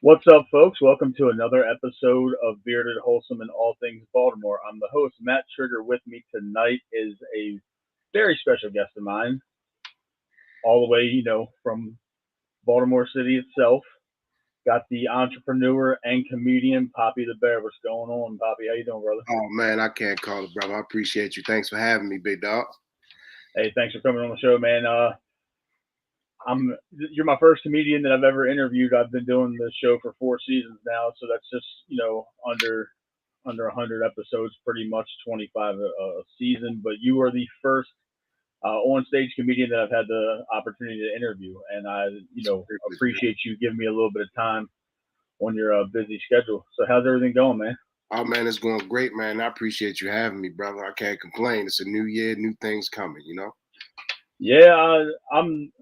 What's up, folks? Welcome to another episode of Bearded Wholesome and All Things Baltimore. I'm the host, Matt Trigger. With me tonight is a very special guest of mine, all the way, from Baltimore City itself. Got the entrepreneur and comedian, Poppy the Bear. What's going on, Poppy? How you doing, brother? Oh man, I can't call it, brother. I appreciate you. Thanks for having me, big dog. Hey, thanks for coming on the show, man. You're my first comedian that I've ever interviewed. I've been doing this show for 4 seasons now, so that's just under 100 episodes, pretty much 25 a season. But you are the first on stage comedian that I've had the opportunity to interview, and I appreciate you giving me a little bit of time on your busy schedule. So how's everything going, man? Oh man, it's going great, man. I appreciate you having me, brother. I can't complain. It's a new year, new things coming. Yeah, I'm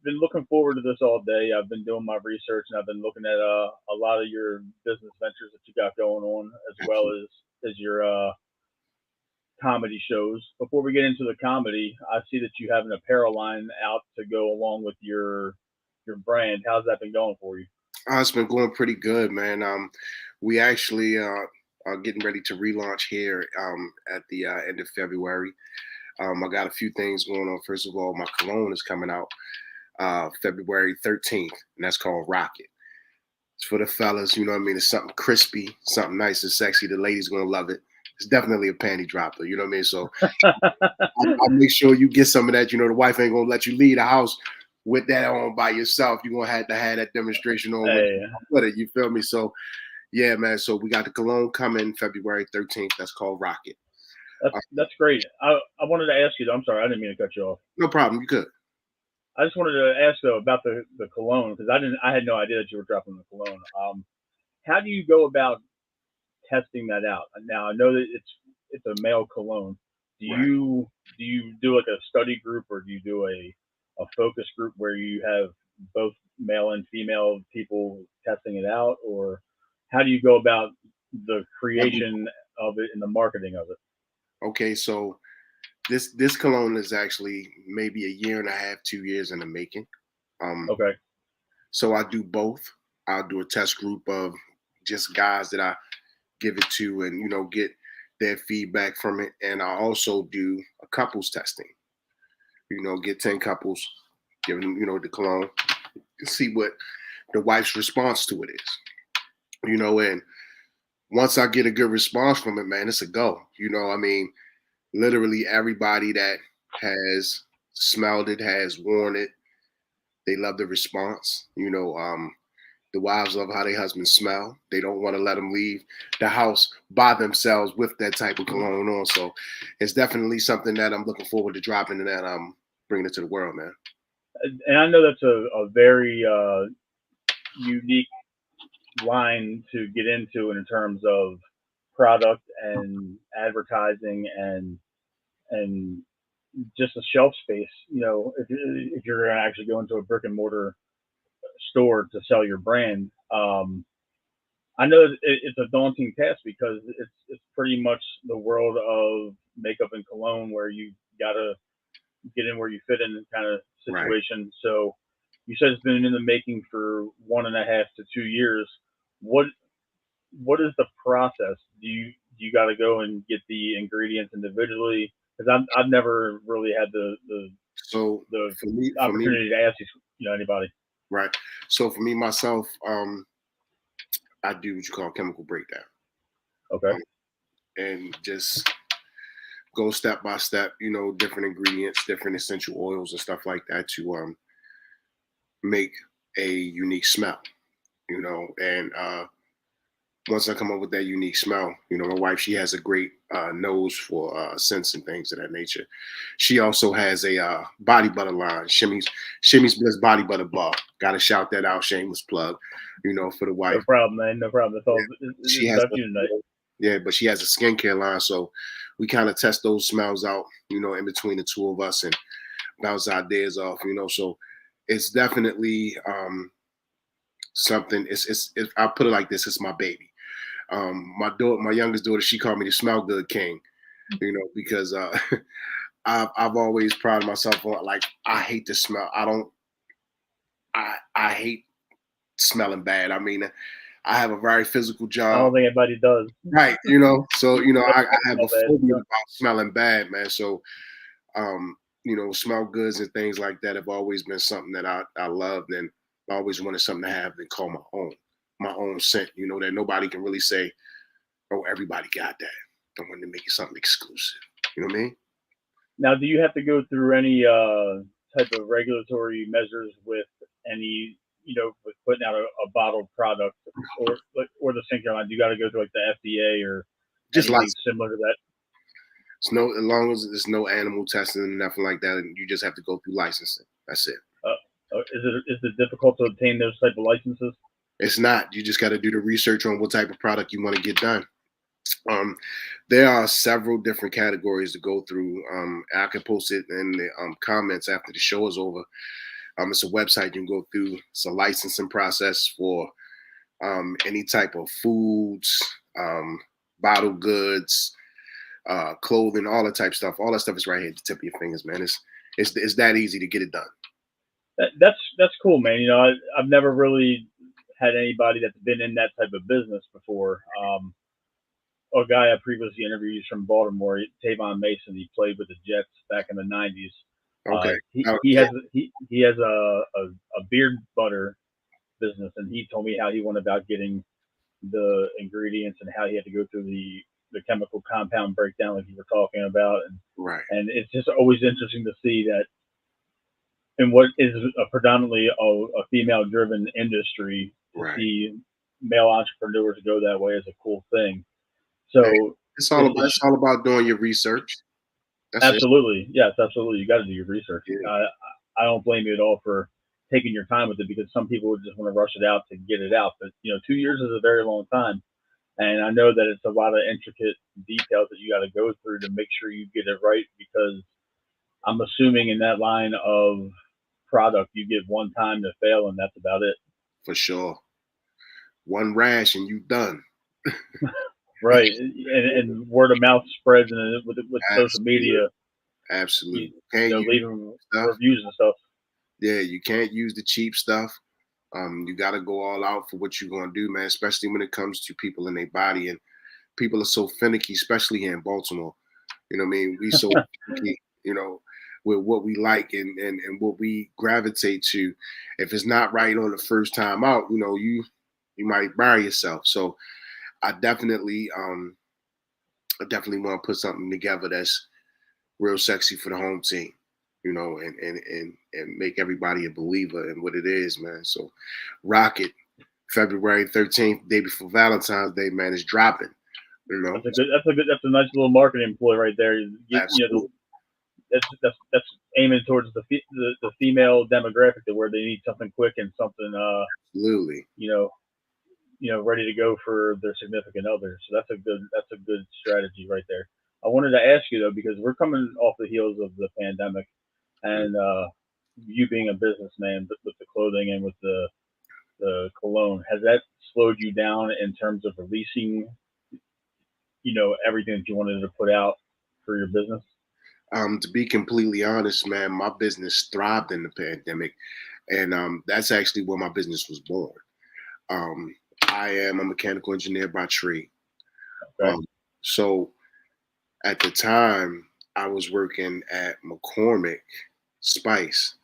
been looking forward to this all day. I've been doing my research and I've been looking at a lot of your business ventures that you got going on, as well Absolutely. as your comedy shows. Before we get into the comedy, I see that you have an apparel line out to go along with your brand. How's that been going for you? It's been going pretty good, man. We actually are getting ready to relaunch here at the end of February. I got a few things going on. First of all, my cologne is coming out February 13th, and that's called Rocket. It's for the fellas, you know what I mean? It's something crispy, something nice and sexy. The ladies gonna love it. It's definitely a panty dropper, you know what I mean? So I'll make sure you get some of that. The wife ain't gonna let you leave the house with that on by yourself. You're gonna have to have that demonstration on Hey, with it. You feel me? So yeah, man. So we got the cologne coming February 13th. That's called Rocket. Uh, that's great. I wanted to ask you. I'm sorry, I didn't mean to cut you off. no problem. You could. I just wanted to ask though about the cologne because I had no idea that you were dropping the cologne. How do you go about testing that out? Now I know that it's a male cologne. Do Right. you do you do like a study group or do you do a focus group where you have both male and female people testing it out, or how do you go about the creation of it and the marketing of it? Okay, so this cologne is actually maybe a year and a half, 2 years in the making. Um, Okay, so I do both. I'll do a test group of just guys that I give it to and get their feedback from it. And I also do a couples testing. Get 10 couples, give them, the cologne, and see what the wife's response to it is. And once I get a good response from it, man, it's a go. I mean, literally everybody that has smelled it, has worn it, they love the response. The wives love how their husbands smell. They don't want to let them leave the house by themselves with that type of cologne on. So it's definitely something that I'm looking forward to dropping and that I'm bringing it to the world, man. and I know that's a very unique line to get into in terms of product and advertising and just the shelf space. If you're going to actually go into a brick and mortar store to sell your brand, I know it's a daunting task because it's pretty much the world of makeup and cologne where you gotta get in where you fit in kind of Right. situation. So you said it's been in the making for 1.5 to 2 years. What what is the process? Do you got to go and get the ingredients individually? Because I've never really had So the for me, opportunity to ask anybody. right. So for me myself, I do what you call chemical breakdown, Okay, um, and just go step by step. Different ingredients, different essential oils and stuff like that to make a unique smell. And once I come up with that unique smell, my wife, she has a great nose for scents and things of that nature. She also has a body butter line, Shimmy's Bliss Body Butter Bar. Got to shout that out, shameless plug, for the no wife. problem, man. No problem. That's Yeah, all. she It's has about you tonight. yeah, but she has a skincare line, so we kind of test those smells out, in between the two of us and bounce ideas off, So it's definitely something. It's I put it like this: it's my baby. My youngest daughter, she called me the smell good king, because I've always prided myself on, like, I hate the smell. I don't I hate smelling bad. I mean, I have a very physical I job. don't think anybody does. Right, so I have Smell a bad. phobia about smelling bad, man. So smell goods and things like that have always been something that I loved, and I always wanted something to have and call my own scent. That nobody can really say, oh, everybody got that. I wanted to make it something exclusive. You know what I mean? Now, do you have to go through any type of regulatory measures with any, with putting out a bottled product or the singular line? Do you got to go through like the FDA or Just like anything similar to that? it's no, as long as there's no animal testing and nothing like that, and you just have to go through licensing. That's it. Is it difficult to obtain those type of licenses? It's not. You just got to do the research on what type of product you want to get done. Um, there are several different categories to go through. I can post it in the comments after the show is over. It's a website you can go through. It's a licensing process for any type of foods, bottled goods, clothing, all that type of stuff. All that stuff is right here at the tip of your fingers, man. It's that easy to get it done. That's cool, man. I've never really had anybody that's been in that type of business before. A guy I previously interviewed from Baltimore, Tavon Mason. He played with the Jets back in the '90s. Okay. He has a beard butter business, and he told me how he went about getting the ingredients and how he had to go through the chemical compound breakdown, like you were talking about, Right. and it's just always interesting to see that in what is a predominantly a female-driven industry to Right. see male entrepreneurs go that way is a cool thing. So It's it's all about doing your research. That's it. absolutely, yes, absolutely. You got to do your research. Yeah, I don't blame you at all for taking your time with it because some people would just want to rush it out to get it out. But 2 years is a very long time, and I know that it's a lot of intricate details that you got to go through to make sure you get it right. Because I'm assuming in that line of product, you get one time to fail, and that's about it. for sure. One rash and you done. Right, and word of mouth spreads, and with social Absolutely. media, Absolutely. you, Can't use leaving stuff. reviews and stuff. Yeah, you can't use the cheap stuff. You got to go all out for what you're going to do, man, especially when it comes to people in their body. And people are so finicky, especially here in Baltimore. You know what I mean? We so finicky, with what we like and what we gravitate to. If it's not right on the first time out, you might bury yourself. So I definitely want to put something together that's real sexy for the home team, and make everybody a believer in what it is, man. So Rocket, February 13th, day before Valentine's Day, man, is dropping. That's a nice little marketing ploy right there. Absolutely. That's aiming towards the female demographic to where they need something quick and something Absolutely. ready to go for their significant other. So that's a good strategy right there. I wanted to ask you though, because we're coming off the heels of the pandemic, and you being a businessman, but with the clothing and with the cologne, has that slowed you down in terms of releasing, everything that you wanted to put out for your business? To be completely honest, man, my business thrived in the pandemic, and that's actually where my business was born. Um, I am a mechanical engineer by trade. Okay. Um, so at the time, I was working at McCormick Spice,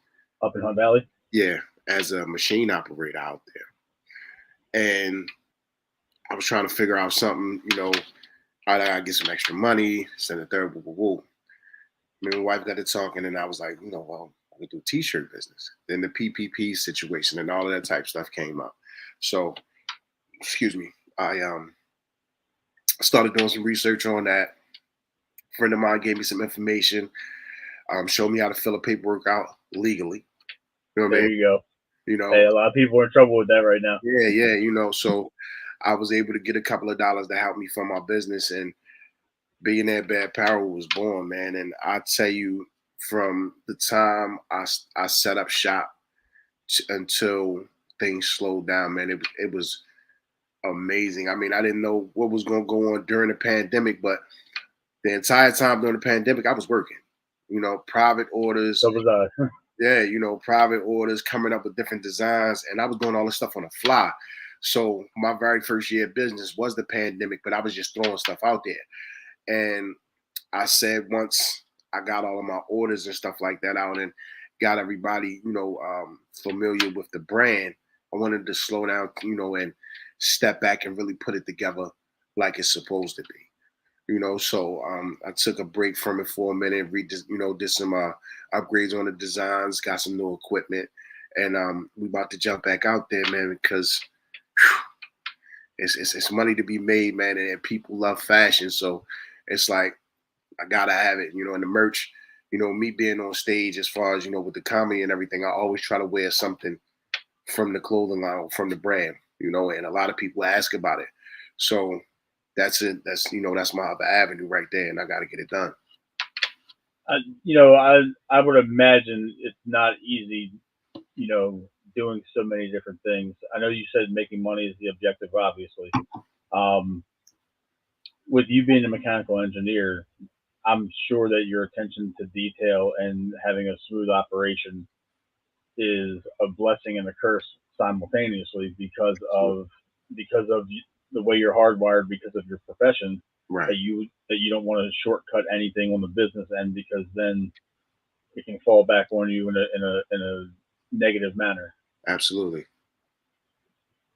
Up in Hunt Valley. yeah, as a machine operator out there, and I was trying to figure out something, how do I get some extra money, send a third, woo, woo, woo. Me and my wife got to talking, and I was like, well, I could do t-shirt business. Then the PPP situation and all of that type stuff came up. So, excuse me, I started doing some research on that. A friend of mine gave me some information, showed me how to fill a paperwork out legally. You know what I There mean? you go. You know, Hey, a lot of people are in trouble with that right now. yeah, so I was able to get a couple of dollars to help me fund my business, and Billionaire Bad Apparel was born, man. And I tell you, from the time I set up shop until things slowed down, man, it was amazing. I mean, I didn't know what was going to go on during the pandemic, but the entire time during the pandemic, I was working. Private orders, So was I. Yeah, private orders, coming up with different designs, and I was doing all this stuff on the fly. So my very first year of business was the pandemic, but I was just throwing stuff out there. And I said once I got all of my orders and stuff like that out and got everybody, familiar with the brand, I wanted to slow down, and step back and really put it together like it's supposed to be. So I took a break from it for a minute, did some upgrades on the designs, got some new equipment, and we about to jump back out there, man, because it's money to be made, man, and people love fashion, so it's like I gotta have it, and the merch, me being on stage as far as with the comedy and everything, I always try to wear something from the clothing line, from the brand, and a lot of people ask about it, so. That's it. That's my other avenue right there, and I got to get it done. I would imagine it's not easy, you know, doing so many different things. I know you said making money is the objective, obviously. Um, with you being a mechanical engineer, I'm sure that your attention to detail and having a smooth operation is a blessing and a curse simultaneously because of the way you're hardwired because of your profession Right. that you don't want to shortcut anything on the business end because then it can fall back on you in a negative manner. Absolutely.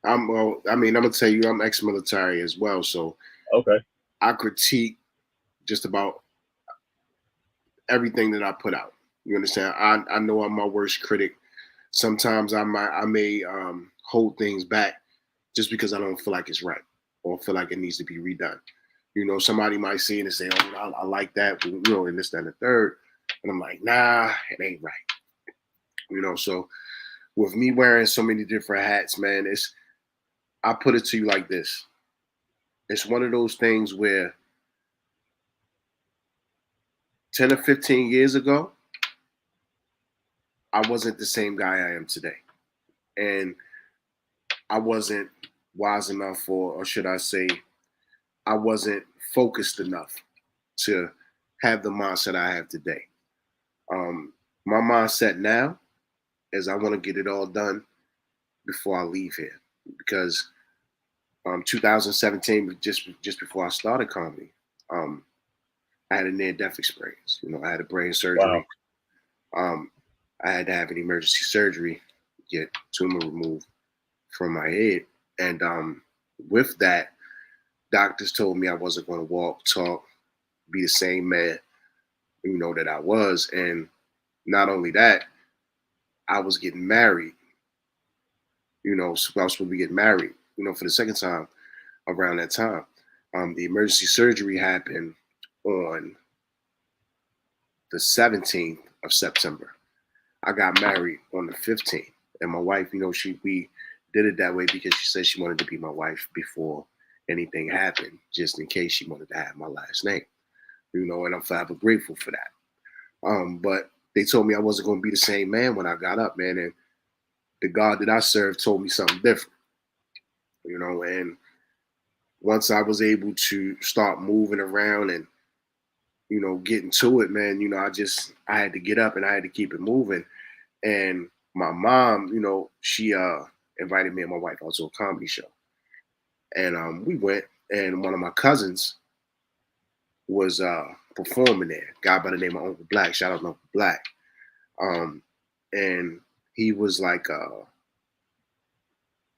I'm gonna tell you, I'm ex-military as well, so Okay. I critique just about everything that I put out. You understand? I know I'm my worst critic. Sometimes I may hold things back just because I don't feel like it's right or feel like it needs to be redone. Somebody might see it and say, "Oh, I like that," and this, that, and the third, and I'm like, "Nah, it ain't right." So with me wearing so many different hats, man, I put it to you like this: it's one of those things where 10 or 15 years ago, I wasn't the same guy I am today, and I wasn't wise enough, or should I say, I wasn't focused enough to have the mindset I have today. Um, my mindset now is I want to get it all done before I leave here because 2017, just before I started comedy, um, I had a near death experience. I had a brain Wow. surgery. Um, I had to have an emergency surgery, get tumor removed from my head, and with that, doctors told me I wasn't going to walk, talk, be the same man, that I was. And not only that, I was getting married. So I was supposed to be getting married. For the second time around that time. The emergency surgery happened on the 17th of September. I got married on the 15th, and my wife, we did it that way because she said she wanted to be my wife before anything happened, just in case she wanted to have my last name. And I'm forever grateful for that. But they told me I wasn't going to be the same man when I got up, man, and the God that I served told me something different. And once I was able to start moving around and getting to it, man, I had to get up and I had to keep it moving. And my mom, she invited me and my wife out to a comedy show. And we went, and one of my cousins was performing there. A guy by the name of Uncle Black. Shout out to Uncle Black. Um, and he was like,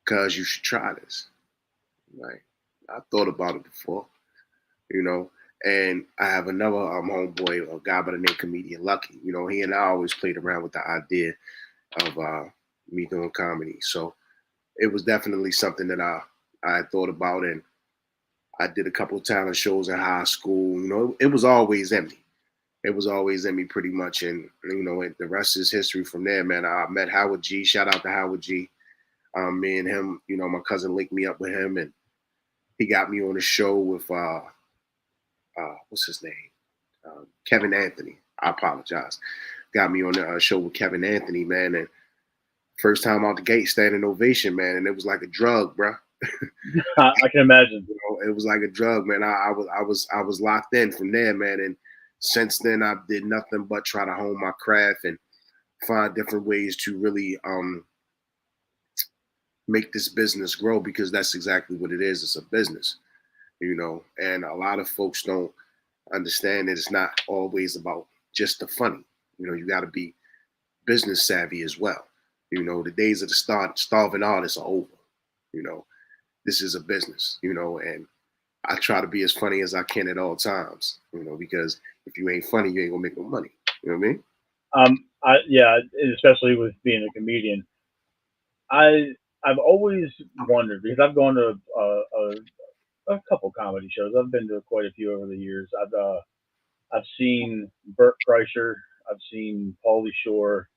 "Cuz you should try this." Like, I thought about it before, you know. And I have another homeboy, a guy by the name Comedian Lucky. He and I always played around with the idea of me doing comedy. So it was definitely something that I thought about, and I did a couple of talent shows in high school. It was always in me. It was always in me pretty much, and the rest is history from there, man. I met Howard G. Shout out to Howard G. Me and him, my cousin linked me up with him, and he got me on a show with what's his name, Kevin Anthony. I apologize. Got me on a show with Kevin Anthony, man, and first time out the gate, standing ovation, man, and it was like a drug, bro. I can imagine. It was like a drug, man. I was locked in from there, man. And since then, I did nothing but try to hone my craft and find different ways to really make this business grow, because that's exactly what it is. It's a business, and a lot of folks don't understand that it's not always about just the funny. You got to be business savvy as well. The days of the starving artists are over. You know, this is a business, and I try to be as funny as I can at all times, because if you ain't funny, you ain't gonna make no money. You know what I mean? Yeah, especially with being a comedian, I I've always wondered because I've gone to a couple comedy shows. I've been to quite a few over the years. I've seen Burt Kreischer, I've seen Pauly Shore,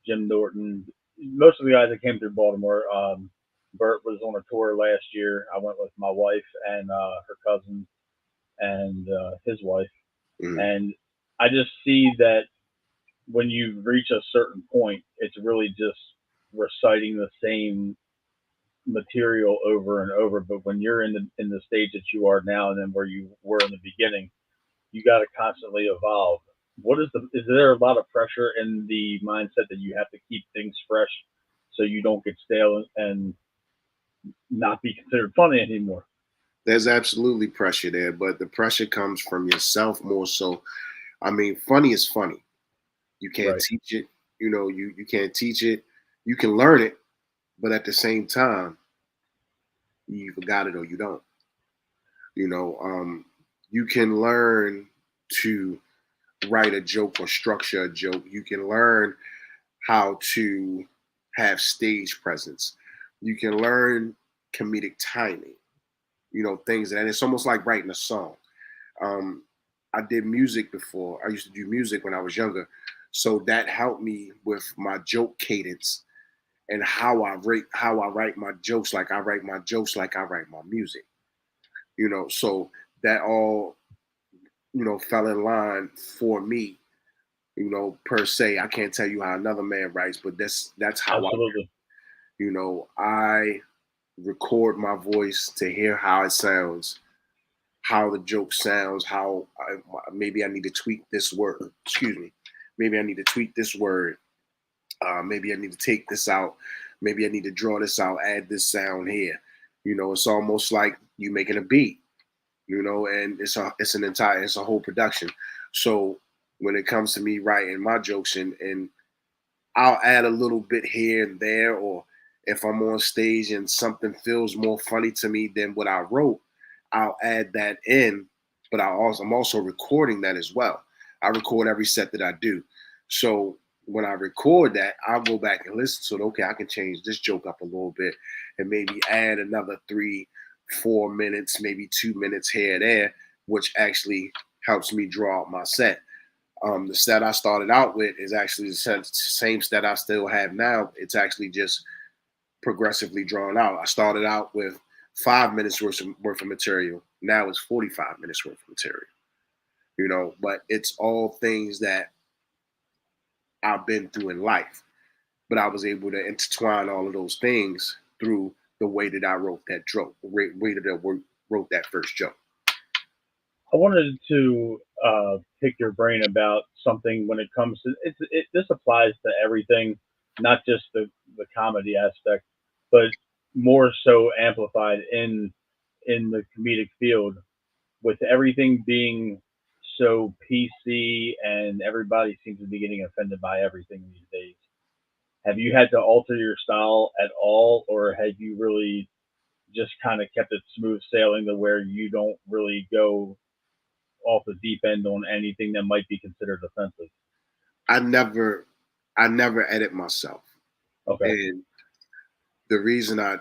Jim Norton. Most of the guys that came through Baltimore. Burt was on a tour last year. I went with my wife and her cousin and his wife, Mm. and I just see that when you reach a certain point, it's really just reciting the same material over and over. But when you're in the stage that you are now, and then where you were in the beginning, you got to constantly evolve. Is there a lot of pressure in the mindset that you have to keep things fresh so you don't get stale and not be considered funny anymore? There's absolutely pressure there, but the pressure comes from yourself more so. I mean, funny is funny. You can't Right. teach it. You can't teach it. You can learn it, but at the same time, you either got it or you don't. You know, um, you can learn to write a joke or structure a joke. You can learn how to have stage presence. You can learn comedic timing. Things, and it's almost like writing a song. Um, I did music before. I used to do music when I was younger, so that helped me with my joke cadence and how I write my jokes. Like I write my jokes like I write my music. So that all fell in line for me. Per se, I can't tell you how another man writes, but that's how I. Absolutely. I record my voice to hear how it sounds, how the joke sounds, maybe I need to tweak this word. Excuse me. Maybe I need to tweak this word. Maybe I need to take this out. Maybe I need to draw this out, add this sound here. It's almost like you making a beat. And it's a whole production. So when it comes to me writing my jokes, and I'll add a little bit here and there, or if I'm on stage and something feels more funny to me than what I wrote, I'll add that in. But I'm also recording that as well. I record every set that I do. So when I record that, I'll go back and listen to it. Okay, I can change this joke up a little bit and maybe add another 3-4 minutes, maybe 2 minutes here and there, which actually helps me draw out my set. The set I started out with is actually the same set I still have now. It's actually just progressively drawn out. I started out with 5 minutes worth of material. Now it's 45 minutes worth of material. But it's all things that I've been through in life. But I was able to intertwine all of those things through the way that I wrote that joke, the way that I wrote that first joke. I wanted to pick your brain about something when it comes to this applies to everything, not just the comedy aspect, but more so amplified in the comedic field with everything being so PC and everybody seems to be getting offended by everything these days. Have you had to alter your style at all, or have you really just kind of kept it smooth sailing to where you don't really go off the deep end on anything that might be considered offensive? I never I never edit myself. Okay. And the reason I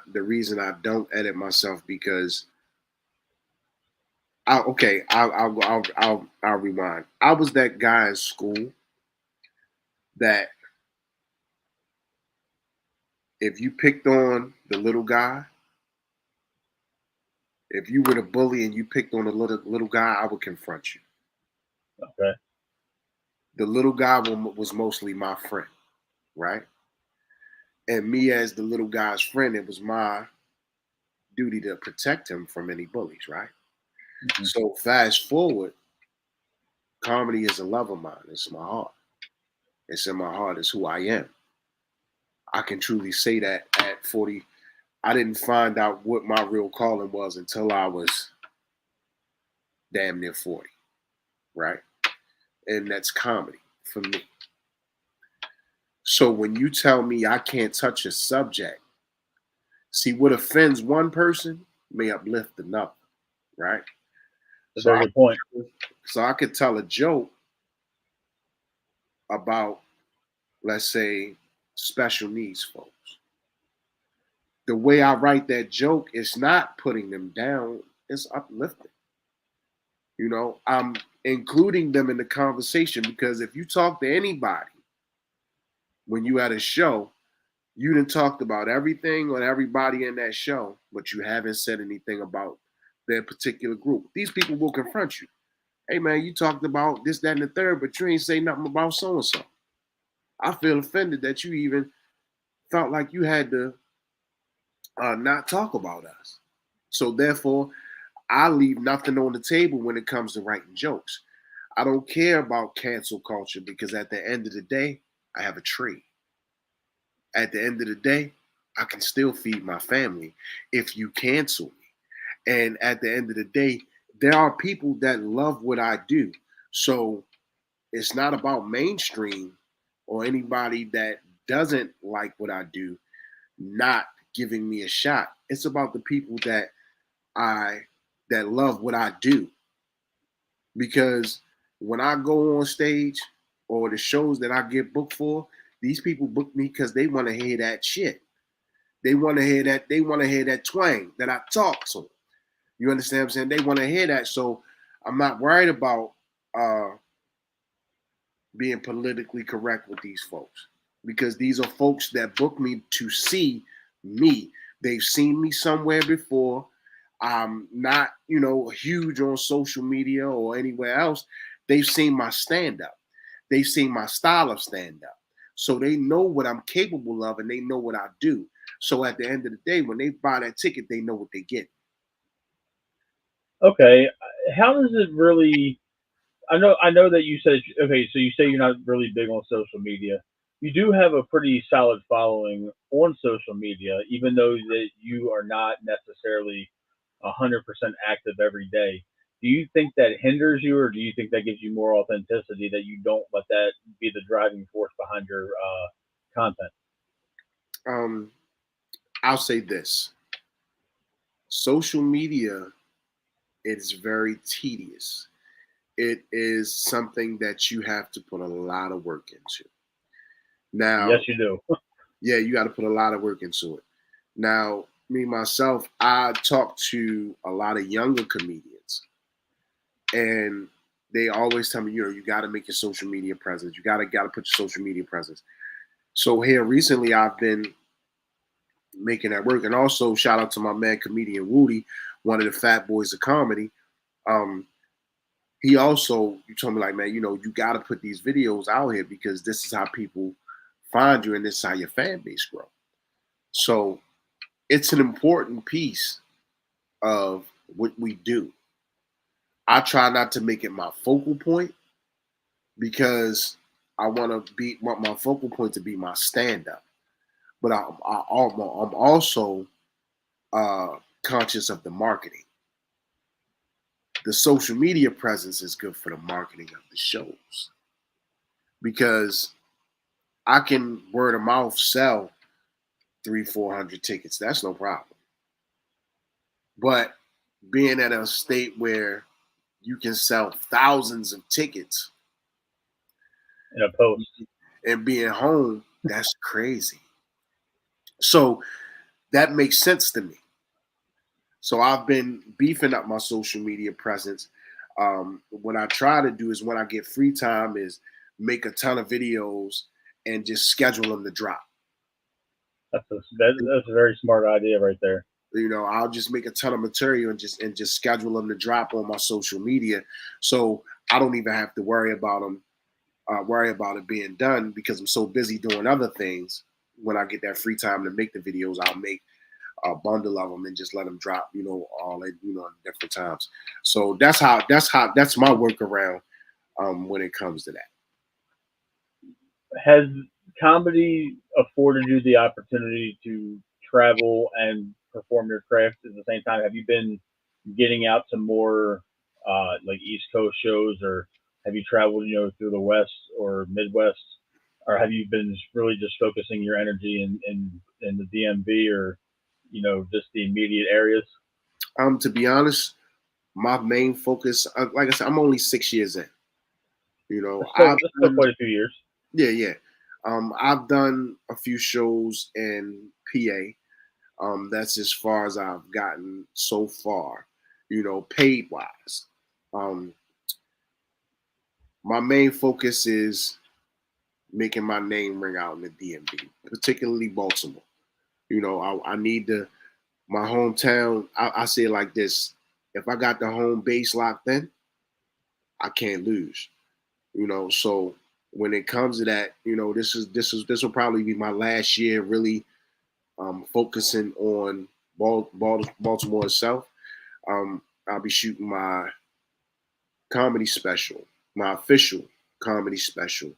don't edit myself because I'll rewind. I was that guy in school that if you picked on the little guy, if you were the bully and you picked on the little guy, I would confront you. Okay. The little guy was mostly my friend, right? And me as the little guy's friend, it was my duty to protect him from any bullies, right? Hmm. So fast forward, comedy is a love of mine. It's my heart. It's in my heart. It's who I am. I can truly say that at 40, I didn't find out what my real calling was until I was damn near 40, right? And that's comedy for me. So when you tell me I can't touch a subject, see what offends one person may uplift another, right? That's a So very good point. I could tell a joke about, let's say, special needs folks. The way I write that joke is not putting them down, it's uplifting. I'm including them in the conversation because if you talk to anybody when you at a show, you done talked about everything or everybody in that show, but you haven't said anything about their particular group. These people will confront you. Hey man, you talked about this, that, and the third, but you ain't say nothing about so and so. I feel offended that you even felt like you had to not talk about us. So therefore, I leave nothing on the table when it comes to writing jokes. I don't care about cancel culture because at the end of the day, I have a tree. At the end of the day, I can still feed my family if you cancel me. And at the end of the day, there are people that love what I do. So it's not about mainstream or anybody that doesn't like what I do not giving me a shot. It's about the people I that love what I do. Because when I go on stage or the shows that I get booked for, these people book me because they want to hear that shit. They want to hear that. They want to hear that twang that I talk to. You understand what I'm saying? They want to hear that. So I'm not worried about uh, being politically correct with these folks because these are folks that book me to see me. They've seen me somewhere before. I'm not, huge on social media or anywhere else. They've seen my stand up. They've seen my style of stand up. So they know what I'm capable of and they know what I do. So at the end of the day, when they buy that ticket, they know what they get. Okay, how does it really? I know that you said okay. So you say you're not really big on social media. You do have a pretty solid following on social media, even though that you are not necessarily 100% active every day. Do you think that hinders you, or do you think that gives you more authenticity that you don't let that be the driving force behind your content? Um, I'll say this: social media is very tedious. It is something that you have to put a lot of work into. Yes, Now, you do. yeah, you got to put a lot of work into it. Now, me myself, I talk to a lot of younger comedians, and they always tell me, you got to make your social media presence. You got to put your social media presence. So here recently, I've been making that work, and also shout out to my man comedian Woody, one of the fat boys of comedy. Um, he also you told me like, man, you got to put these videos out here because this is how people find you, and this is how your fan base grow. So it's an important piece of what we do. I try not to make it my focal point because I want my focal point to be my stand up. But I'm also conscious of the marketing. The social media presence is good for the marketing of the shows because I can word of mouth sell 300-400 tickets. That's no problem. But being at a state where you can sell thousands of tickets In a post. and being home, that's crazy. So that makes sense to me. So I've been beefing up my social media presence. What I try to do is when I get free time is make a ton of videos and just schedule them to drop. That's a very smart idea right there. I'll just make a ton of material and just schedule them to drop on my social media, so I don't even have to worry about it being done because I'm so busy doing other things. When I get that free time to make the videos, I'll make a bundle of them and just let them drop, all at different times. So that's my workaround when it comes to that. Has comedy afforded you the opportunity to travel and perform your craft at the same time? Have you been getting out to more like East Coast shows, or have you traveled, through the West or Midwest, or have you been really just focusing your energy in the DMV or just the immediate areas? To be honest, my main focus, like I said, I'm only 6 years in. That's still quite a few years. Yeah, yeah. I've done a few shows in PA. That's as far as I've gotten so far, paid wise. Um, my main focus is making my name ring out in the DMV, particularly Baltimore. I need my hometown. I say it like this: if I got the home base locked in, I can't lose. So when it comes to that, this will probably be my last year really focusing on Baltimore itself. I'll be shooting my comedy special, my official comedy special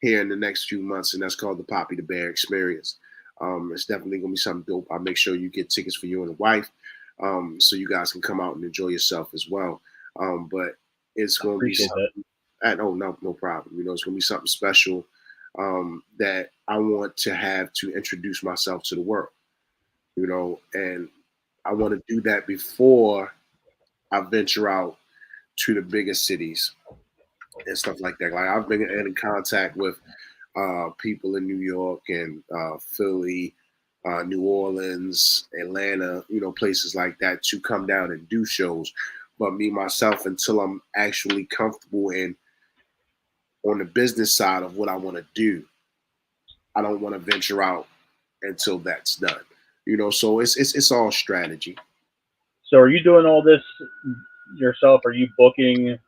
here in the next few months, and that's called the Poppy the Bear Experience. It's definitely gonna be something dope. I'll make sure you get tickets for you and the wife, so you guys can come out and enjoy yourself as well. But it's I gonna be appreciate that. something. Oh no problem. It's gonna be something special that I want to have to introduce myself to the world. And I want to do that before I venture out to the bigger cities and stuff like that. Like I've been in contact with people in New York and Philly, New Orleans, Atlanta, places like that to come down and do shows. But me myself, until I'm actually comfortable in on the business side of what I want to do, I don't want to venture out until that's done. So it's all strategy. So, are you doing all this yourself? Are you booking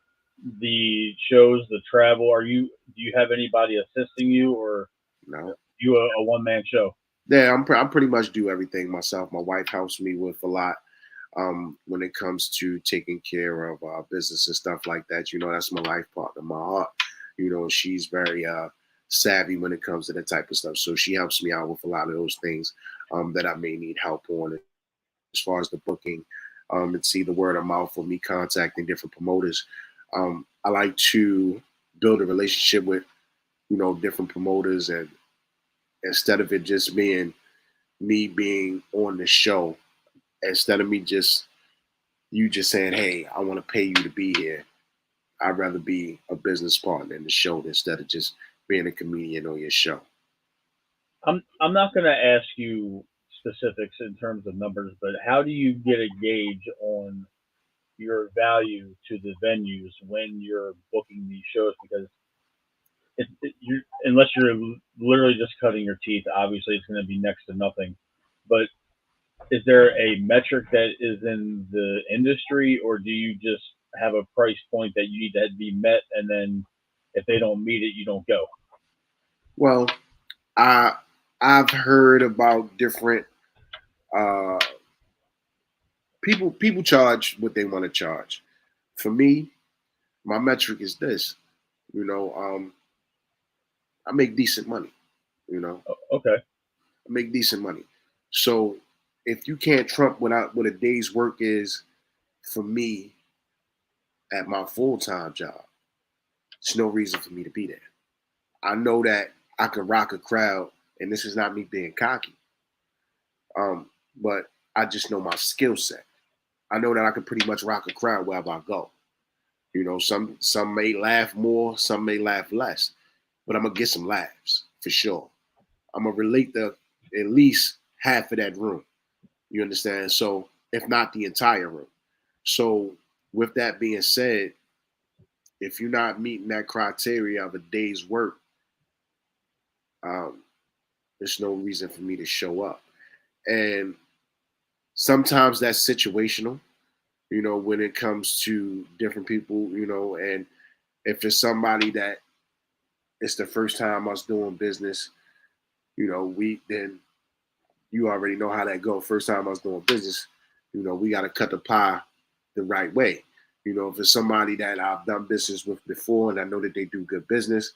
the shows, the travel? Do you have anybody assisting you, or No. you a one man show? Yeah, I pretty much do everything myself. My wife helps me with a lot when it comes to taking care of business and stuff like that. That's my life partner, my heart. She's very savvy when it comes to that type of stuff. So she helps me out with a lot of those things that I may need help on as far as the booking. It's either word of mouth or me contacting different promoters. I like to build a relationship with different promoters, and instead of it just being me being on the show, instead of me just you just saying, "Hey, I want to pay you to be here." I'd rather be a business partner in the show instead of just being a comedian on your show. I'm not going to ask you specifics in terms of numbers, but how do you get a gauge on your value to the venues when you're booking these shows? Because unless you're literally just cutting your teeth, obviously it's going to be next to nothing. But is there a metric that is in the industry, or do you just have a price point that you need to be met, and then if they don't meet it, you don't go? Well, I I've heard about different uh, people charge what they want to charge. For me, my metric is this. You know, um, I make decent money. You know, Okay. I make decent money. So if you can't trump what a day's work is for me at my full time job, there's no reason for me to be there. I know that I can rock a crowd, and this is not me being cocky, but I just know my skill set. I know that I can pretty much rock a crowd wherever I go. Some may laugh more, some may laugh less, but I'm gonna get some laughs for sure. I'm gonna relate to at least half of that room. You understand? So if not the entire room. So with that being said, if you're not meeting that criteria of a day's work, um, there's no reason for me to show up. And sometimes that's situational, when it comes to different people, and if it's somebody that it's the first time us doing business, we then you already know how that go. First time us doing business, we got to cut the pie the right way. If it's somebody that I've done business with before and I know that they do good business,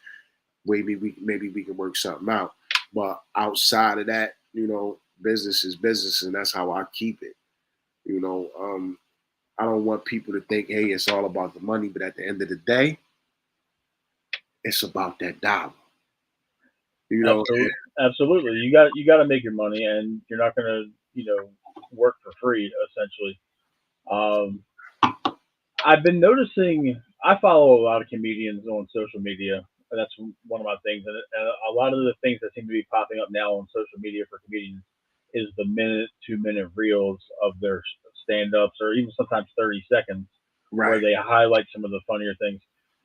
maybe we can work something out. But outside of that, business is business, and that's how I keep it. You know, I don't want people to think, hey, it's all about the money, but at the end of the day, it's about that dollar. You know, Absolutely, absolutely. You got to make your money, and you're not gonna work for free essentially. Um, I've been noticing. I follow a lot of comedians on social media. And that's one of my things, and a lot of the things that seem to be popping up now on social media for comedians is the minute, 2 minute reels of their stand-ups, or even sometimes 30 seconds, where right? they highlight some of the funnier things.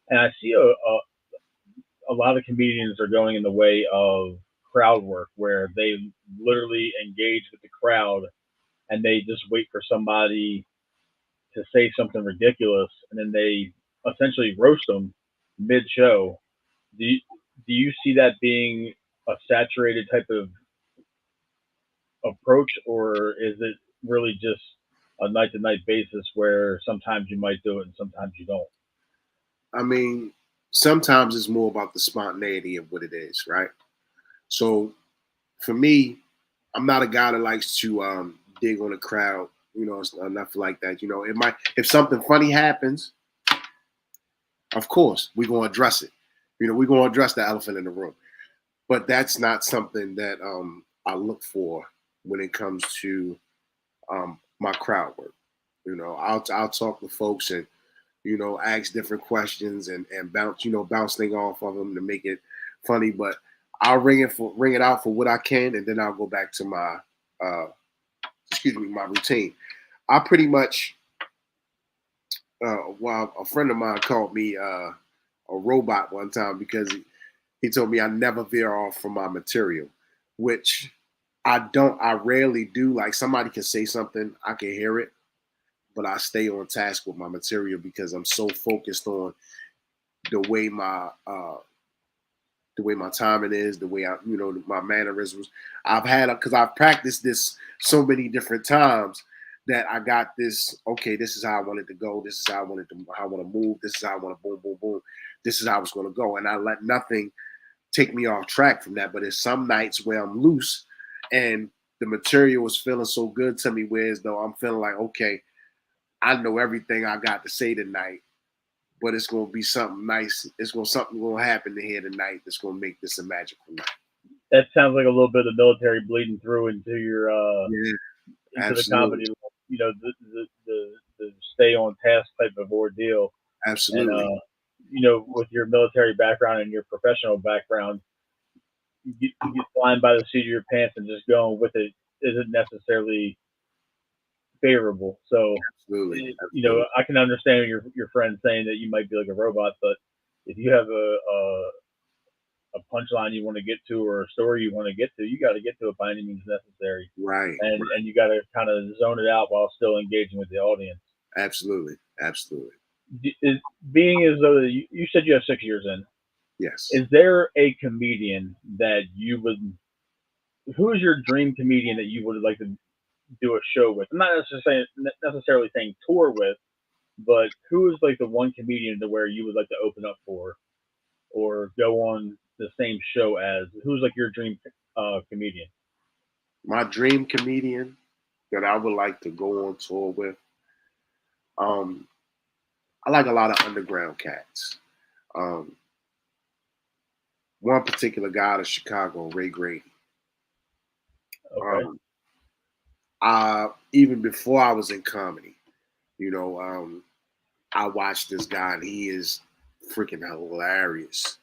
And I see a lot of comedians are going in the way of crowd work, where they literally engage with the crowd and they just wait for somebody to say something ridiculous, and then they essentially roast them mid-show. Do you, do you see that being a saturated type of approach, or is it really just a night-to-night basis where sometimes you might do it and sometimes you don't? I mean, sometimes it's more about the spontaneity of what it is, right? So for me, I'm not a guy that likes to dig on a crowd. It's nothing like that. It might if something funny happens, of course we're gonna address it. We're gonna address the elephant in the room. But that's not something that I look for when it comes to my crowd work. I'll talk to folks and ask different questions and bounce things off of them to make it funny. But I'll ring it out for what I can, and then I'll go back to my uh, my routine. I pretty much well, a friend of mine called me a robot one time because he told me I never veer off from my material, which I don't. I rarely do. Like somebody can say something, I can hear it, but I stay on task with my material because I'm so focused on the way my timing is, the way my mannerisms. I've had because I've practiced this so many different times that I got this. Okay, this is how I wanted to go. This is how I want to move. This is how I want to boom, boom, boom. This is how it's going to go, and I let nothing take me off track from that. But there's some nights where I'm loose, and the material is feeling so good to me, whereas though I'm feeling like, okay, I know everything I got to say tonight, but it's gonna be something nice. Something gonna happen here tonight that's gonna make this a magical night. That sounds like a little bit of military bleeding through Yeah, into the absolutely, comedy, the stay on task type of ordeal. And absolutely, with your military background and your professional background, you get flying by the seat of your pants and just going with it isn't necessarily favorable. So, absolutely, absolutely. I can understand your friend saying that you might be like a robot, but if you have a punchline you want to get to or a story you want to get to, you got to get to it by any means necessary, Right, right, and you got to kind of zone it out while still engaging with the audience. absolutely, absolutely. Is, being as though you said you have 6 years in, Yes. is there a comedian that you would who is your dream comedian that you would like to do a show with? I'm not necessarily saying tour with, but who is like the one comedian to where you would like to open up for or go on the same show as? Who's like your dream comedian? My dream comedian that I would like to go on tour with. Um, I like a lot of underground cats. Um, One particular guy out of Chicago, Ray Grady. Okay, Um, Even before I was in comedy, I watched this guy and he is freaking hilarious.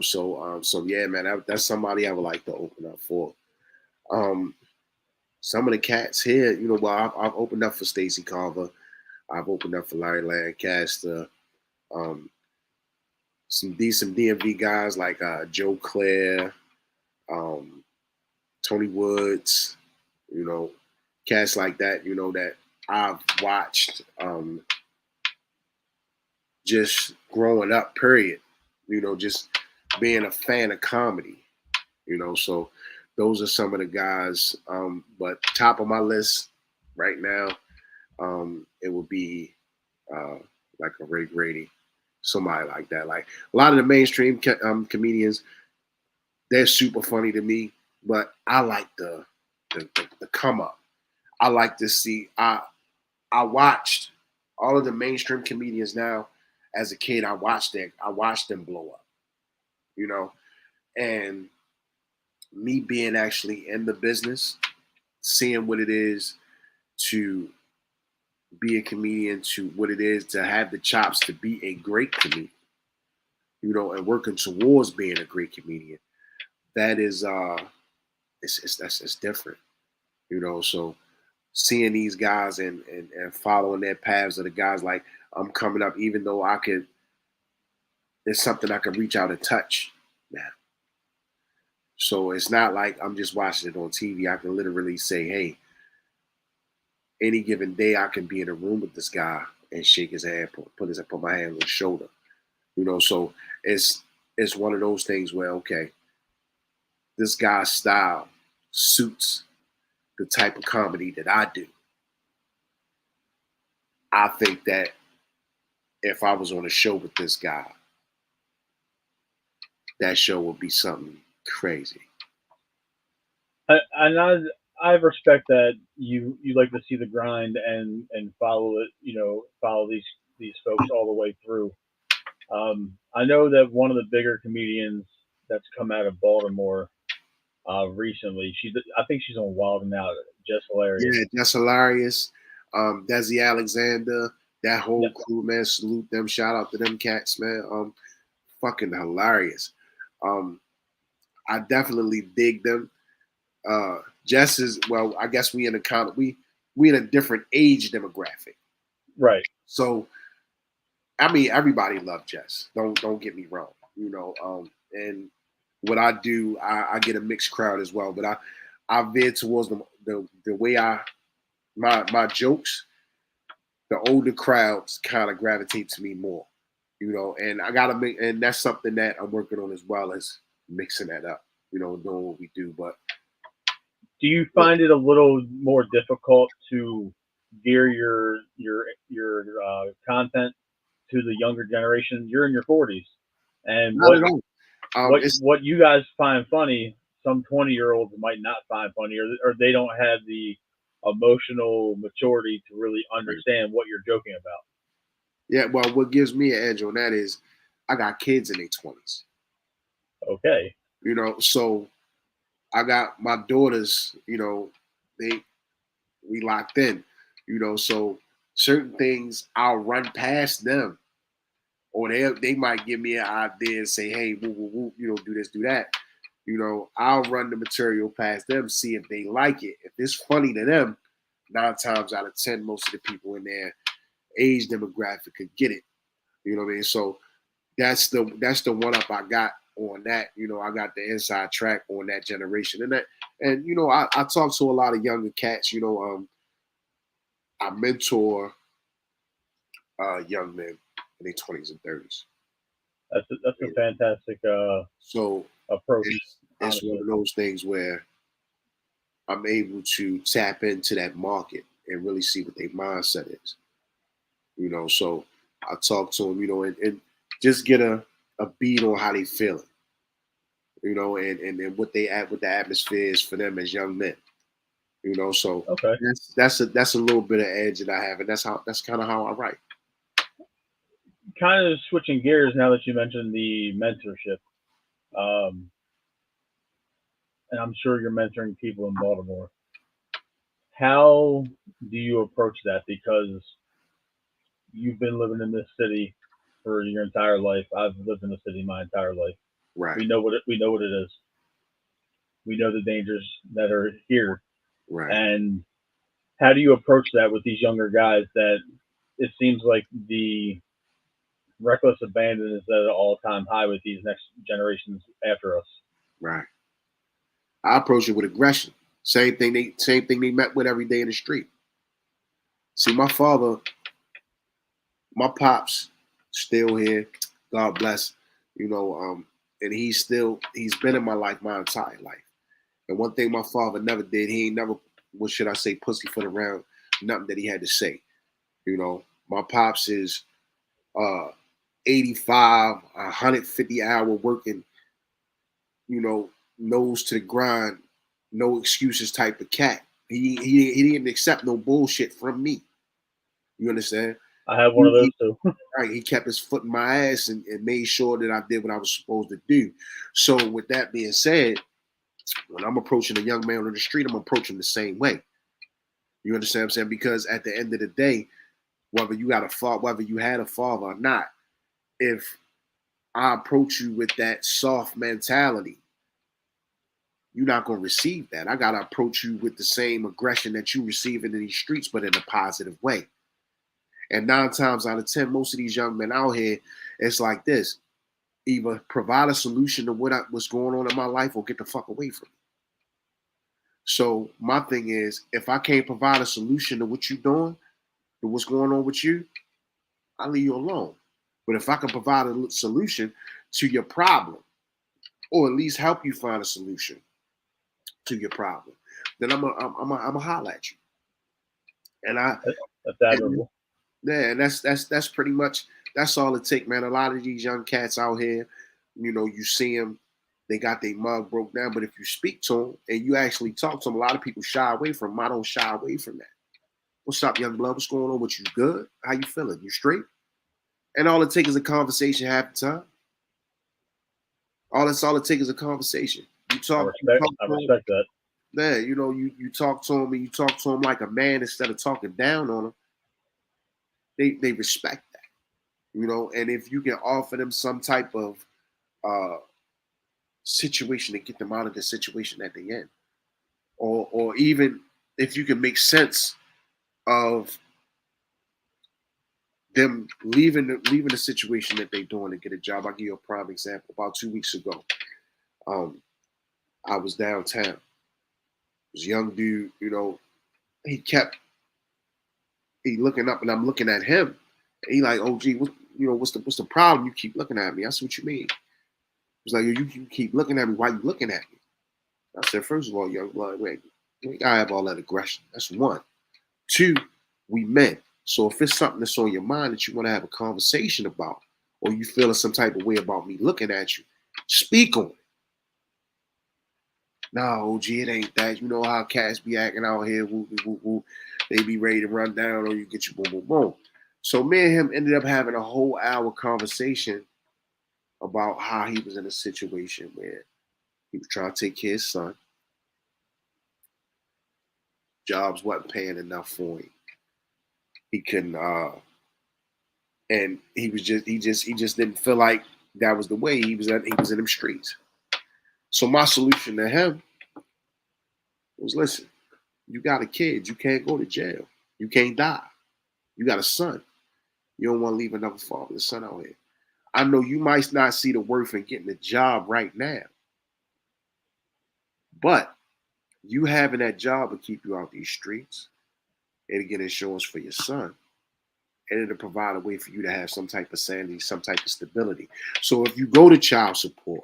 So yeah, man, that's somebody I would like to open up for. Um, some of the cats here, well, I've opened up for Stacey Carver. I've opened up for Larry Lancaster. Um, some DMV guys like Joe Clare, um, Tony Woods, you know, cats like that, that I've watched just growing up, period. Just being a fan of comedy, so those are some of the guys. But top of my list right now, it would be uh, like a Ray Grady, somebody like that. Like a lot of the mainstream comedians, they're super funny to me, but I like the come up. I like to see. I watched all of the mainstream comedians now. As a kid, I watched them blow up. You know, and me being actually in the business, seeing what it is to be a comedian, to what it is to have the chops to be a great comedian, and working towards being a great comedian. That is, it's different, So seeing these guys and following their paths of the guys like I'm coming up, even though it's something I can reach out and touch now. So it's not like I'm just watching it on TV. I can literally say, hey, any given day I can be in a room with this guy and shake his hand, put my hand on his shoulder. So it's one of those things where, okay, this guy's style suits the type of comedy that I do. I think that if I was on a show with this guy, that show would be something crazy. I respect that you like to see the grind and follow it. Follow these folks all the way through. I know that one of the bigger comedians that's come out of Baltimore recently. I think she's on Wild and Out. Just hilarious. Yeah, that's hilarious. Desi Alexander, that whole Yep. crew, man, salute them. Shout out to them cats, man. Fucking hilarious. I definitely dig them. Jess is, well, I guess we in a different age demographic. Right. So I mean, everybody loved Jess. Don't get me wrong. And what I do, I get a mixed crowd as well. But I veer towards the way my jokes, the older crowds kind of gravitate to me more. And I gotta make, and that's something that I'm working on as well as mixing that up. Doing what we do. But Do you find it a little more difficult to gear your content to the younger generation? You're in your 40s, and not at all. It's what you guys find funny, some 20-year-olds might not find funny, or they don't have the emotional maturity to really understand what you're joking about. Yeah, well, what gives me an edge on that is I got kids in their 20s. Okay. So I got my daughters, they we locked in, so certain things I'll run past them, or they might give me an idea and say, hey, woo, woo, woo, do this, do that. I'll run the material past them, see if they like it. If it's funny to them, 9 times out of 10, most of the people in their age demographic could get it. You know what I mean? So that's the one up I got on that. I got the inside track on that generation, and I talk to a lot of younger cats. I mentor young men in their 20s and 30s. That's a fantastic So approach. it's one of those things where I'm able to tap into that market and really see what their mindset is. So I talk to them, and just get a beat on how they feeling, and what what the atmosphere is for them as young men. So Okay. that's a little bit of edge that I have, and that's kind of how I write. Kind of switching gears now that you mentioned the mentorship, um, and I'm sure you're mentoring people in Baltimore. How do you approach that? Because you've been living in this city for your entire life. I've lived in the city my entire life. Right. We know what it is. We know the dangers that are here. Right. And how do you approach that with these younger guys that it seems like the reckless abandon is at an all-time high with these next generations after us? Right. I approach it with aggression. Same thing they met with every day in the street. See, my father, my pops, still here. God bless. And he's been in my life my entire life. And one thing my father never did, he ain't never, what should I say, pussyfoot around nothing that he had to say. My pops is 85, 150-hour working, you know, nose to the grind, no excuses type of cat. He didn't accept no bullshit from me. You understand? I have one of He, those too. right, he kept his foot in my ass and made sure that I did what I was supposed to do. So with that being said, when I'm approaching a young man on the street, I'm approaching the same way. You understand what I'm saying? Because at the end of the day, whether you got a father, whether you had a father or not, if I approach you with that soft mentality, you're not gonna receive that. I gotta approach you with the same aggression that you receive in these streets, but in a positive way. And 9 times out of 10, most of these young men out here, it's like this: either provide a solution to what's going on in my life, or get the fuck away from me. So my thing is, if I can't provide a solution to what you're doing, to what's going on with you, I'll leave you alone. But if I can provide a solution to your problem, or at least help you find a solution to your problem, then I'm a holler at you. And I That's and admirable. yeah, and that's pretty much that's all it takes, man. A lot of these young cats out here, you see them, they got their mug broke down. But if you speak to them and you actually talk to them, a lot of people shy away from them. I don't shy away from that. What's up, young blood? What's going on with you? Good? How you feeling? You straight? And all it takes is a conversation half the time. All it takes is a conversation. You talk I to them. respect that. Yeah, you talk to them and you talk to them like a man instead of talking down on them. They respect that. And if you can offer them some type of uh, situation to get them out of the situation that they're in, or even if you can make sense of them leaving the situation that they're doing to get a job. I'll give you a prime example. About 2 weeks ago, um, I was downtown. This young dude, he kept looking up, and I'm looking at him. And he like, "Oh, gee, what's the problem? You keep looking at me." I said, "What you mean?" He's like, "You keep looking at me. Why you looking at me?" I said, "First of all, young blood, wait, we gotta have all that aggression. That's one. Two, we men. So if it's something that's on your mind that you want to have a conversation about, or you feeling some type of way about me looking at you, speak on it. Nah, OG, it ain't that. You know how cats be acting out here. Woo, woo, woo. They be ready to run down, or you get your boom, boom, boom." So me and him ended up having a whole hour conversation about how he was in a situation where he was trying to take care of his son. Jobs wasn't paying enough for him. He couldn't and he just didn't feel like that was the way he was in them streets. So my solution to him was, listen, you got a kid, you can't go to jail. You can't die. You got a son. You don't want to leave another fatherless son out here. I know you might not see the worth in getting a job right now, but you having that job will keep you out these streets. It'll get insurance for your son. And it'll provide a way for you to have some type of sanity, some type of stability. So if you go to child support,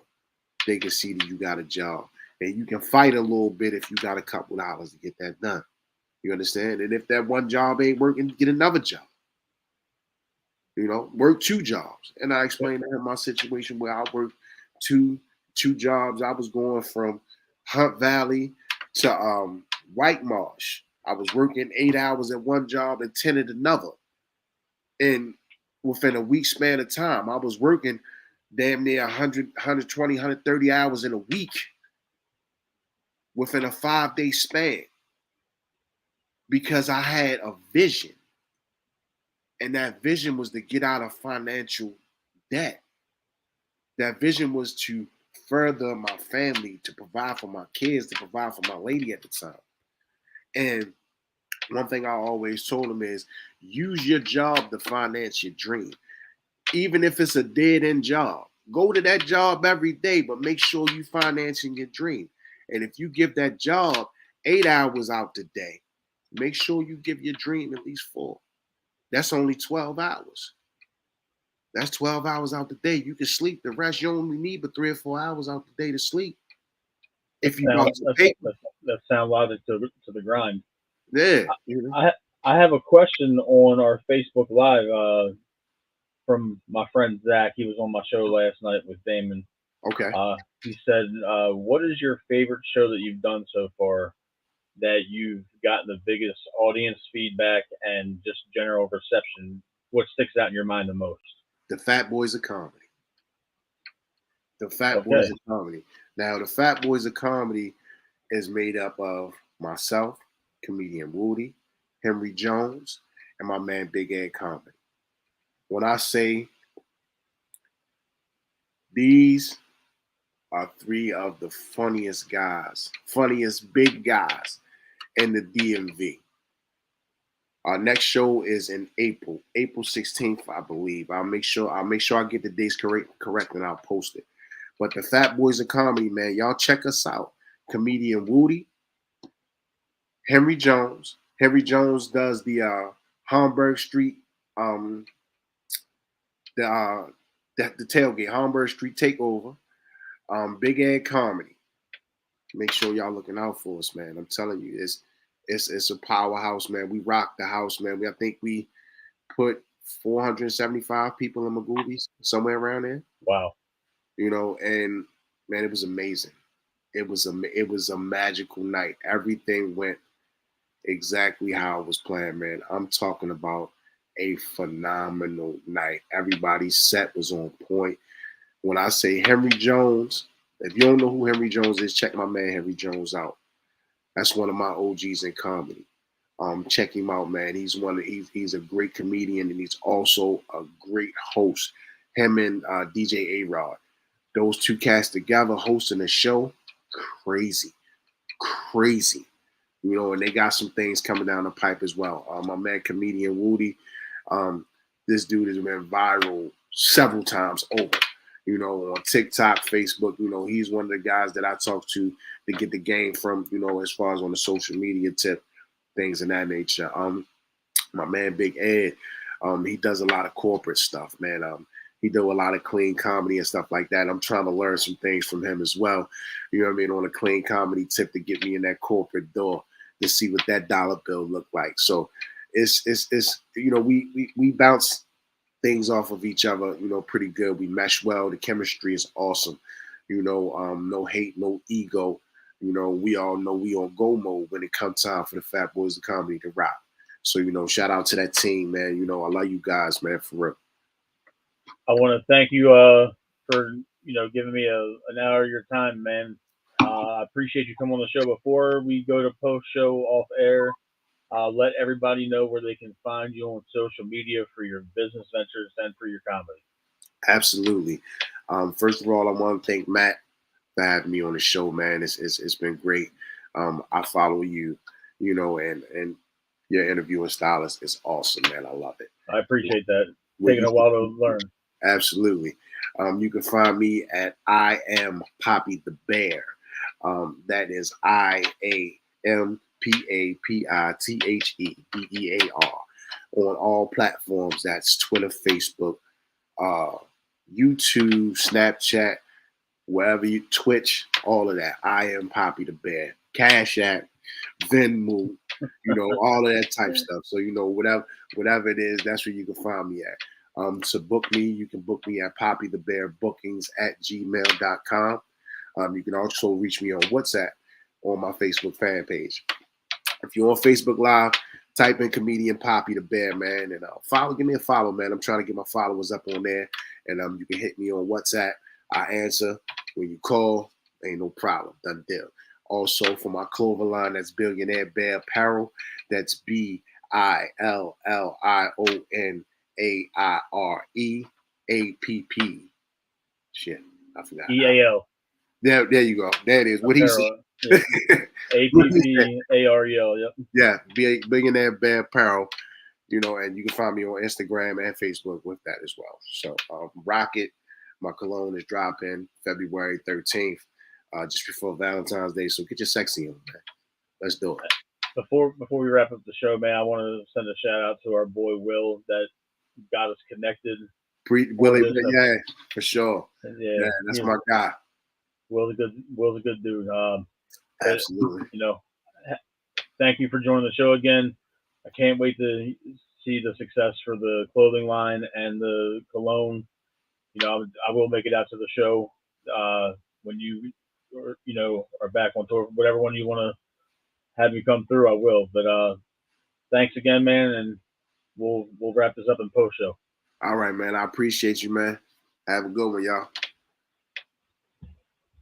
they can see that you got a job. And you can fight a little bit if you got a couple dollars to get that done. You understand? And if that one job ain't working, get another job. Work 2 jobs. And I explained to him my situation where I worked two jobs. I was going from Hunt Valley to White Marsh. I was working 8 hours at one job and 10 at another. And within a week span of time, I was working damn near 100, 120, 130 hours in a week within a 5-day span because I had a vision. And that vision was to get out of financial debt. That vision was to further my family, to provide for my kids, to provide for my lady at the time. And one thing I always told them is use your job to finance your dream. Even if it's a dead-end job, go to that job every day, but make sure you financing your dream. And if you give that job 8 hours out the day, make sure you give your dream at least 4. That's only 12 hours. That's 12 hours out the day. You can sleep. The rest you only need but 3 or 4 hours out the day to sleep. If you Sound got some paper. that sound logic to the grind. Yeah. I have a question on our Facebook Live. from my friend Zach. He was on my show last night with Damon. Okay. He said, "What is your favorite show that you've done so far? That you've gotten the biggest audience feedback and just general reception? What sticks out in your mind the most?" The Fat Boys of Comedy. The Fat Okay. Boys of Comedy. Now, the Fat Boys of Comedy is made up of myself, comedian Woody, Henry Jones, and my man Big Ed Comedy. When I say these are three of the funniest guys, funniest big guys in the DMV. Our next show is in April 16th, I believe. I'll make sure I get the dates correct and I'll post it. But the Fat Boys of Comedy, man, y'all check us out. Comedian Woody, Henry Jones. Henry Jones does the Hamburg Street, um, the tailgate, Hamburg Street Takeover. Big Ed Comedy. Make sure y'all looking out for us, man. I'm telling you, it's a powerhouse, man. We rock the house, man. I think we put 475 people in Magoobies, somewhere around there. Wow. And man, it was amazing. It was a magical night. Everything went exactly how it was planned, man. I'm talking about a phenomenal night. Everybody's set was on point. When I say Henry Jones, if you don't know who Henry Jones is, check my man Henry Jones out. That's one of my OGs in comedy. Check him out, man. He's a great comedian and he's also a great host. Him and DJ A-Rod, those two cats together hosting a show, crazy, crazy. And they got some things coming down the pipe as well. My man comedian Woody, this dude has been viral several times over. On TikTok, Facebook, he's one of the guys that I talk to get the game from, as far as on the social media tip, things of that nature. My man Big Ed, he does a lot of corporate stuff, man. He do a lot of clean comedy and stuff like that. I'm trying to learn some things from him as well. You know what I mean? On a clean comedy tip to get me in that corporate door to see what that dollar bill look like. So it's we bounce things off of each other, pretty good. We mesh well. The chemistry is awesome. No hate, no ego. We all know we on go mode when it comes time for the Fat Boys of Comedy to rock. So, shout out to that team, man. I love you guys, man, for real. I want to thank you for giving me an hour of your time, man. I appreciate you coming on the show. Before we go to post show off air, let everybody know where they can find you on social media for your business ventures and for your comedy. Absolutely. First of all, I want to thank Matt for having me on the show, man. It's been great. I follow you, and your interviewing style is awesome, man. I love it. I appreciate that. Taking a while to learn. Absolutely. You can find me at I Am Poppy the Bear. That is IAMPAPITHEBEAR on all platforms. That's Twitter, Facebook, YouTube, Snapchat, wherever you Twitch, all of that. I Am Poppy the Bear. Cash App, Venmo, all of that type stuff. So whatever it is, that's where you can find me at. To book me, you can book me at poppythebearbookings@gmail.com. You can also reach me on WhatsApp on my Facebook fan page. If you're on Facebook Live, type in comedian Poppy the Bear, man, and give me a follow, man. I'm trying to get my followers up on there, and you can hit me on WhatsApp. I answer when you call. Ain't no problem. Done deal. Also, for my clothing line, that's Billionaire Bear Apparel. That's BILLIONAIREAPP. Shit, I forgot. EAL. There you go. There it is. What he said. Yeah. APPAREL. Yep. Yeah, Billionaire Bear Apparel. And you can find me on Instagram and Facebook with that as well. So Rocket, my cologne is dropping February 13th, just before Valentine's Day. So get your sexy on, man. Let's do it. Before we wrap up the show, man, I want to send a shout out to our boy Will that got us connected. Willie, yeah, for sure. Yeah, that's my guy. Will's a good dude. Absolutely. Thank you for joining the show again. I can't wait to see the success for the clothing line and the cologne. I will make it out to the show when you, are back on tour. Whatever one you want to have me come through, I will. But thanks again, man, and we'll wrap this up in post show. All right, man. I appreciate you, man. Have a good one, y'all.